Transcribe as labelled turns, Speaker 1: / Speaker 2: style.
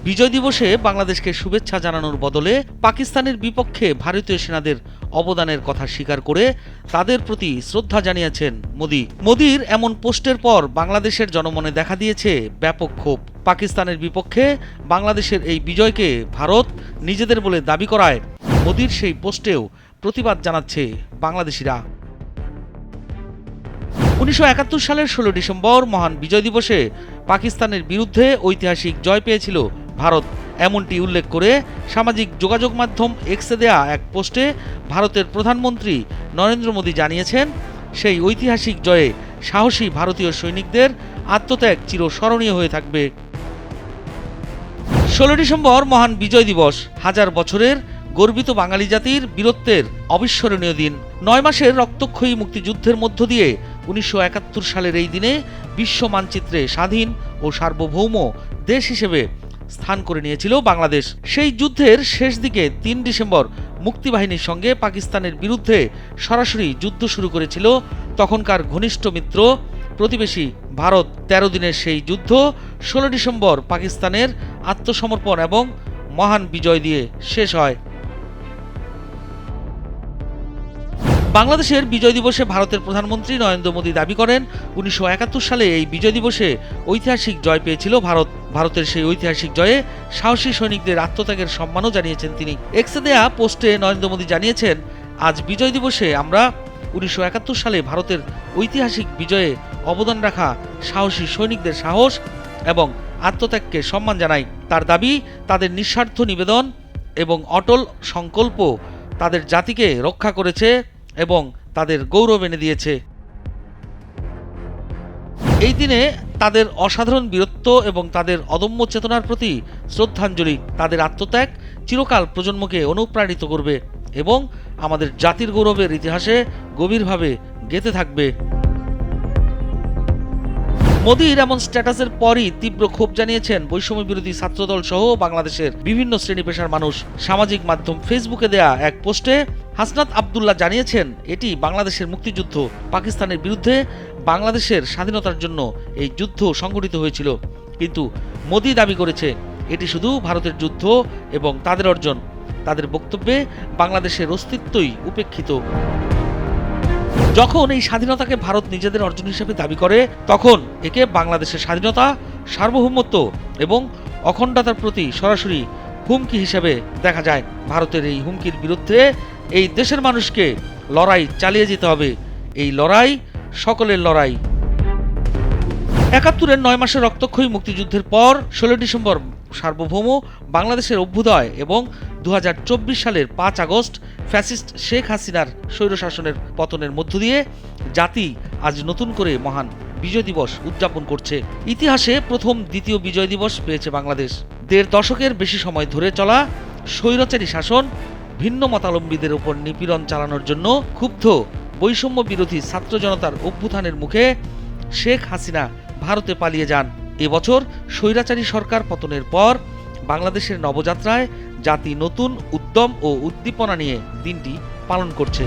Speaker 1: বিজয় দিবসে বাংলাদেশকে শুভেচ্ছা জানানোর বদলে পাকিস্তানের বিপক্ষে ভারতীয় সেনাদের অবদানের কথা স্বীকার করে তাদের প্রতি শ্রদ্ধা জানিয়েছেন মোদি। মোদির এমন পোস্টের পর বাংলাদেশের জনমনে দেখা দিয়েছে ব্যাপক ক্ষোভ। পাকিস্তানের বিপক্ষে বাংলাদেশের এই বিজয়কে ভারত নিজেদের বলে দাবি করায় মোদির সেই পোস্টেও প্রতিবাদ জানাচ্ছে বাংলাদেশিরা। 1971 সালের 16 ডিসেম্বর মহান বিজয় দিবসে পাকিস্তানের বিরুদ্ধে ঐতিহাসিক জয় পেয়েছিল ভারত, এমনটি উল্লেখ করে সামাজিক যোগাযোগ মাধ্যম এক্সে দেয়া এক পোস্টে ভারতের প্রধানমন্ত্রী নরেন্দ্র মোদি জানিয়েছেন, সেই ঐতিহাসিক জয়ে সাহসী ভারতীয় সৈনিকদের আত্মত্যাগ চিরস্মরণীয় হয়ে থাকবে। 16 ডিসেম্বর মহান বিজয় দিবস, হাজার বছরের গর্বিত বাঙালি জাতির বীরত্বের অবিস্মরণীয় দিন। 9 মাসের রক্তক্ষয়ী মুক্তিযুদ্ধের মধ্য দিয়ে 1971 সালের এই দিনে বিশ্ব মানচিত্রে স্বাধীন ও সার্বভৌম দেশ হিসেবে স্থান করে নিয়েছিল বাংলাদেশ। সেই যুদ্ধের শেষ দিকে 3 ডিসেম্বর মুক্তিবাহিনীর সঙ্গে পাকিস্তানের বিরুদ্ধে সরাসরি যুদ্ধ শুরু করেছিল তখনকার ঘনিষ্ঠ মিত্র প্রতিবেশী ভারত। 13 দিনের সেই যুদ্ধ 16 ডিসেম্বর পাকিস্তানের আত্মসমর্পণ এবং মহান বিজয় দিয়ে শেষ হয়। বাংলাদেশের বিজয় দিবসে ভারতের প্রধানমন্ত্রী নরেন্দ্র মোদি দাবি করেন, 1971 সালে এই বিজয় দিবসে ঐতিহাসিক জয় পেয়েছিল ভারত। ভারতের সেই ঐতিহাসিক জয়ে সাহসী সৈনিকদের আত্মত্যাগের সম্মানও জানিয়েছেন তিনি। এক্সে দেয়া পোস্টে নরেন্দ্র মোদি জানিয়েছেন, আজ বিজয় দিবসে আমরা 1971 সালে ভারতের ঐতিহাসিক বিজয়ে অবদান রাখা সাহসী সৈনিকদের সাহস এবং আত্মত্যাগকে সম্মান জানাই। তার দাবি, তাদের নিঃস্বার্থ নিবেদন এবং অটল সংকল্প তাদের জাতিকে রক্ষা করেছে এবং তাদের গৌরব এনে দিয়েছে। এই দিনে তাদের অসাধারণ বীরত্ব এবং তাদের অদম্য চেতনার প্রতি শ্রদ্ধাঞ্জলি। তাদের আত্মত্যাগ চিরকাল প্রজন্মকে অনুপ্রাণিত করবে এবং আমাদের জাতির গৌরবের ইতিহাসে গভীরভাবে গেঁথে থাকবে। মোদির এমন স্ট্যাটাসের পরই তীব্র ক্ষোভ জানিয়েছেন বৈষম্য বিরোধী ছাত্রদল সহ বাংলাদেশের বিভিন্ন শ্রেণী পেশার মানুষ। সামাজিক মাধ্যম ফেসবুকে দেয়া এক পোস্টে হাসনাত আবদুল্লাহ জানিয়েছেন, এটি বাংলাদেশের মুক্তিযুদ্ধ। পাকিস্তানের বিরুদ্ধে বাংলাদেশের স্বাধীনতার জন্য এই যুদ্ধ সংগঠিত হয়েছিল, কিন্তু মোদি দাবি করেছে এটি শুধু ভারতের যুদ্ধ এবং তাদের অর্জন। তাদের বক্তব্যে বাংলাদেশের অস্তিত্বই উপেক্ষিত। যখন এই স্বাধীনতাকে ভারত নিজেদের অর্জন হিসেবে দাবি করে, তখন একে বাংলাদেশের স্বাধীনতা, সার্বভৌমত্ব এবং অখণ্ডতার প্রতি সরাসরি হুমকি হিসেবে দেখা যায়। ভারতের এই হুমকির বিরুদ্ধে এই দেশের মানুষকে লড়াই চালিয়ে যেতে হবে। এই লড়াই সকলের লড়াই। 71-এর 9 মাসের রক্তক্ষয়ী মুক্তিযুদ্ধের পর 16 ডিসেম্বর সার্বভৌম বাংলাদেশের অভ্যুদয় এবং 2024 সালের 5 আগস্ট ফ্যাসিস্ট শেখ হাসিনার স্বৈরশাসনের পতনের মধ্য দিয়ে জাতি আজ নতুন করে মহান বিজয় দিবস উদযাপন করছে। ইতিহাসে প্রথম দ্বিতীয় বিজয় দিবস পেয়েছে বাংলাদেশ। 1.5 দশকের বেশি সময় ধরে চলা স্বৈরাচারী শাসন, ভিন্ন মতাবলম্বীদের উপর নিপীড়ন চালানোর জন্য ক্ষুব্ধ বৈষম্য বিরোধী ছাত্র জনতার অভ্যুত্থানের মুখে শেখ হাসিনা ভারতে পালিয়ে যান। এবছর স্বৈরাচারী সরকার পতনের পর বাংলাদেশের নবযাত্রায় জাতি নতুন উদ্যম ও উদ্দীপনা নিয়ে দিনটি পালন করছে।